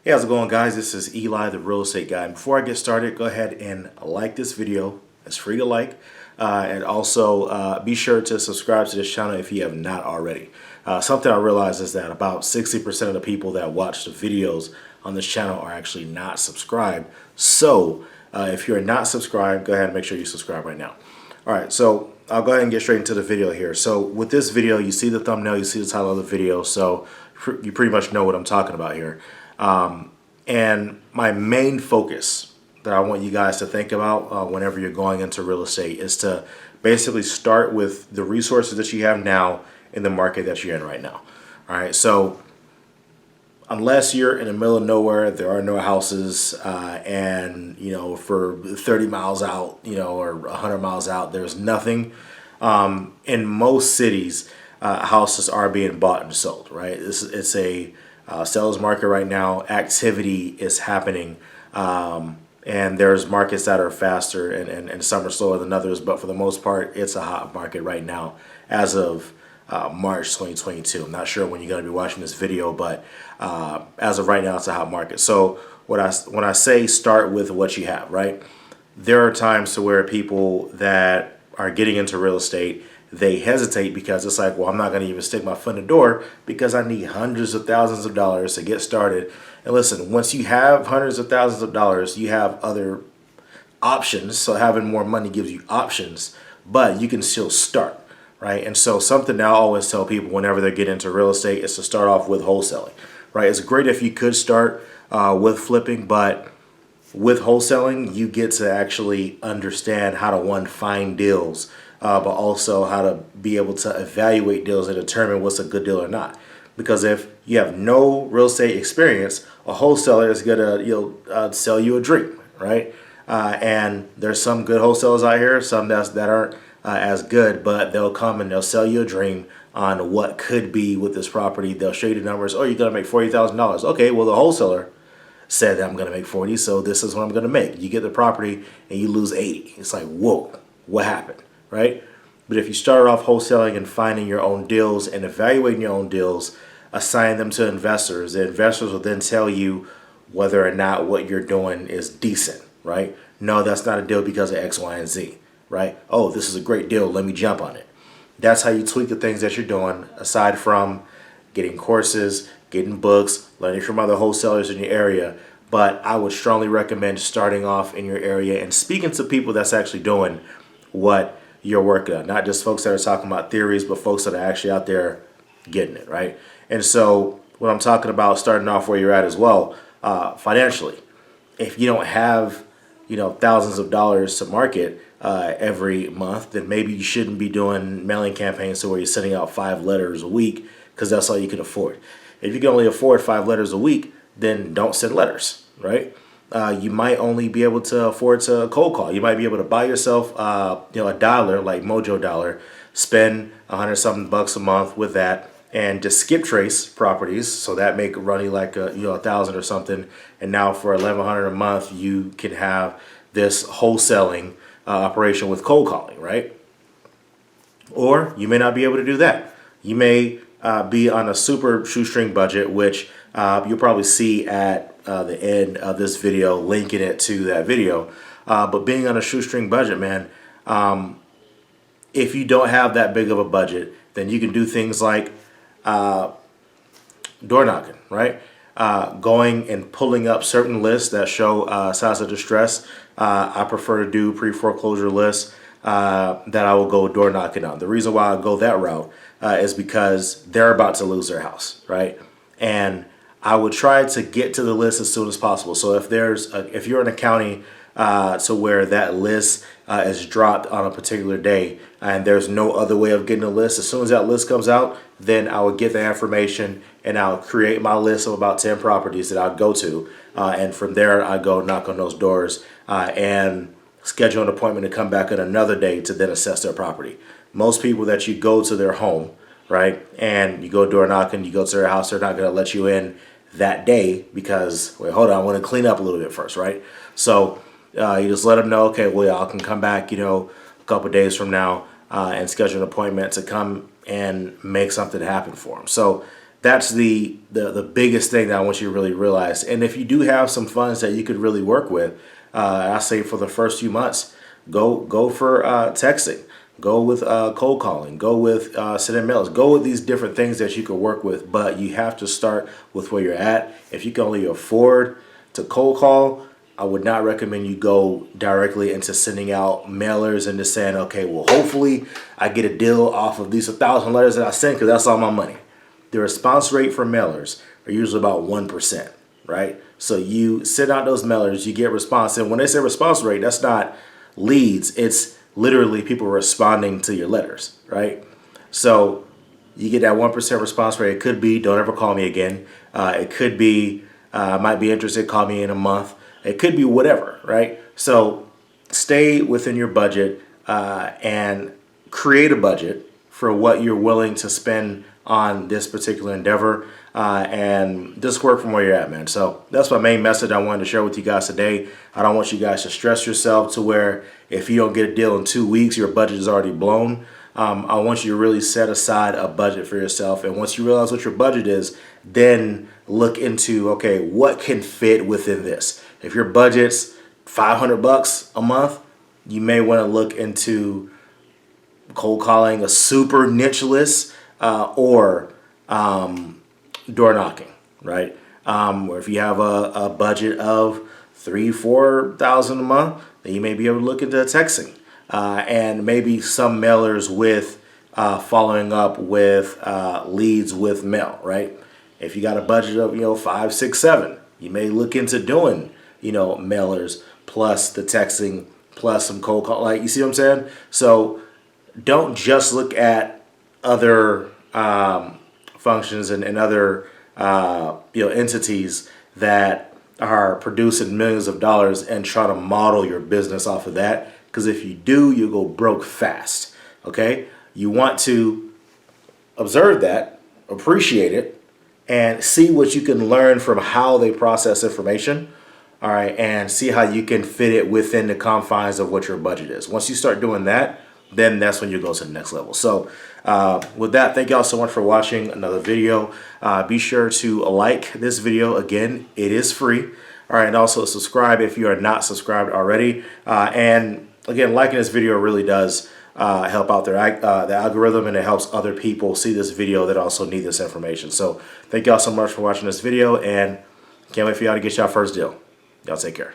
Hey, how's it going, guys? This is Eli, the real estate guy. And before I get started, go ahead and like this video. It's free to like. And also be sure to subscribe to this channel if you have not already. Something I realized is that about 60% of the people that watch the videos on this channel are actually not subscribed. So if you're not subscribed, go ahead and make sure you subscribe right now. All right, so I'll go ahead and get straight into the video here. So with this video, you see the thumbnail, you see the title of the video, so you pretty much know what I'm talking about here. And my main focus that I want you guys to think about whenever you're going into real estate is to basically start with the resources that you have now in the market that you're in right now. All right, so unless you're in the middle of nowhere, there are no houses, and for 30 miles out, or 100 miles out, there's nothing. In most cities, houses are being bought and sold. Right, it's a seller's market right now. Activity is happening, and there's markets that are faster and some are slower than others. But for the most part, it's a hot market right now as of March 2022. I'm not sure when you're going to be watching this video, but as of right now, it's a hot market. So when I say start with what you have, right? There are times to where people that are getting into real estate, they hesitate because it's like, well, I'm not going to even stick my foot in the door because I need hundreds of thousands of dollars to get started. And listen, once you have hundreds of thousands of dollars, you have other options. So having more money gives you options, but you can still start. Right. And so something that I always tell people whenever they get into real estate is to start off with wholesaling. Right. It's great if you could start with flipping, but with wholesaling, you get to actually understand how to find deals, but also how to be able to evaluate deals and determine what's a good deal or not. Because if you have no real estate experience, a wholesaler is gonna sell you a dream, right? And there's some good wholesalers out here, some that aren't as good, but they'll come and they'll sell you a dream on what could be with this property. They'll show you the numbers. Oh, you're gonna make $40,000. Okay, well the wholesaler said that I'm gonna make 40, so this is what I'm gonna make. You get the property and you lose 80. It's like, whoa, what happened, right? But if you start off wholesaling and finding your own deals and evaluating your own deals, assign them to investors. The investors will then tell you whether or not what you're doing is decent, right? No, that's not a deal because of X, Y, and Z, right? Oh, this is a great deal. Let me jump on it. That's how you tweak the things that you're doing, aside from getting courses, getting books, learning from other wholesalers in your area. But I would strongly recommend starting off in your area and speaking to people that's actually doing what you're working on. Not just folks that are talking about theories, but folks that are actually out there getting it, right? And so when I'm talking about starting off where you're at as well, financially, if you don't have thousands of dollars to market every month, then maybe you shouldn't be doing mailing campaigns to where you're sending out 5 letters a week because that's all you can afford. If you can only afford 5 letters a week, then don't send letters, right? You might only be able to afford to cold call. You might be able to buy yourself a dollar, like Mojo Dollar, spend 100 something bucks a month with that, and just skip trace properties. So that make run you like $1,000 or something. And now for $1,100 a month, you can have this wholesaling operation with cold calling, right? Or you may not be able to do that. You may be on a super shoestring budget, which you'll probably see at the end of this video, linking it to that video. But being on a shoestring budget, man, if you don't have that big of a budget, then you can do things like door knocking, right? Going and pulling up certain lists that show signs of distress. I prefer to do pre-foreclosure lists that I will go door knocking on. The reason why I go that route is because they're about to lose their house, right? And I would try to get to the list as soon as possible. So if if you're in a county to where that list is dropped on a particular day and there's no other way of getting a list, as soon as that list comes out, then I would get the information and I'll create my list of about 10 properties that I'll go to. And from there, I go knock on those doors and schedule an appointment to come back on another day to then assess their property. Most people that you go to their home, right, and you go door knocking, you go to their house, they're not going to let you in that day because, wait, hold on, I want to clean up a little bit first, right? So you just let them know, okay, well, I can come back, a couple of days from now and schedule an appointment to come and make something happen for them. So that's the biggest thing that I want you to really realize. And if you do have some funds that you could really work with, I say for the first few months, go for texting, go with cold calling, go with sending mails, go with these different things that you could work with. But you have to start with where you're at. If you can only afford to cold call, I would not recommend you go directly into sending out mailers and just saying, okay, well, hopefully I get a deal off of these 1,000 letters that I sent because that's all my money. The response rate for mailers are usually about 1%, right? So you send out those mailers, you get response. And when they say response rate, that's not leads. It's literally people responding to your letters, right? So you get that 1% response rate. It could be, don't ever call me again. It could be, I might be interested, call me in a month. It could be whatever, right? So stay within your budget and create a budget for what you're willing to spend on this particular endeavor and just work from where you're at, man. So that's my main message I wanted to share with you guys today. I don't want you guys to stress yourself to where if you don't get a deal in 2 weeks, your budget is already blown. I want you to really set aside a budget for yourself. And once you realize what your budget is, then look into, okay, what can fit within this? If your budget's $500 a month, you may want to look into cold calling a super niche list or door knocking, right? Or if you have a budget of $3,000-4,000 a month, then you may be able to look into texting and maybe some mailers with following up with leads with mail, right? If you got a budget of 5, 6, 7, you may look into doing mailers plus the texting plus some cold call. Like, you see what I'm saying? So don't just look at other functions and other entities that are producing millions of dollars and try to model your business off of that. Because if you do, you'll go broke fast. Okay? You want to observe that, appreciate it, and see what you can learn from how they process information. All right, and see how you can fit it within the confines of what your budget is. Once you start doing that, then that's when you go to the next level. So with that, thank y'all so much for watching another video. Be sure to like this video. Again, it is free. All right, and also subscribe if you are not subscribed already. And again, liking this video really does help out the algorithm, and it helps other people see this video that also need this information. So thank y'all so much for watching this video, and can't wait for y'all to get y'all first deal. Y'all take care.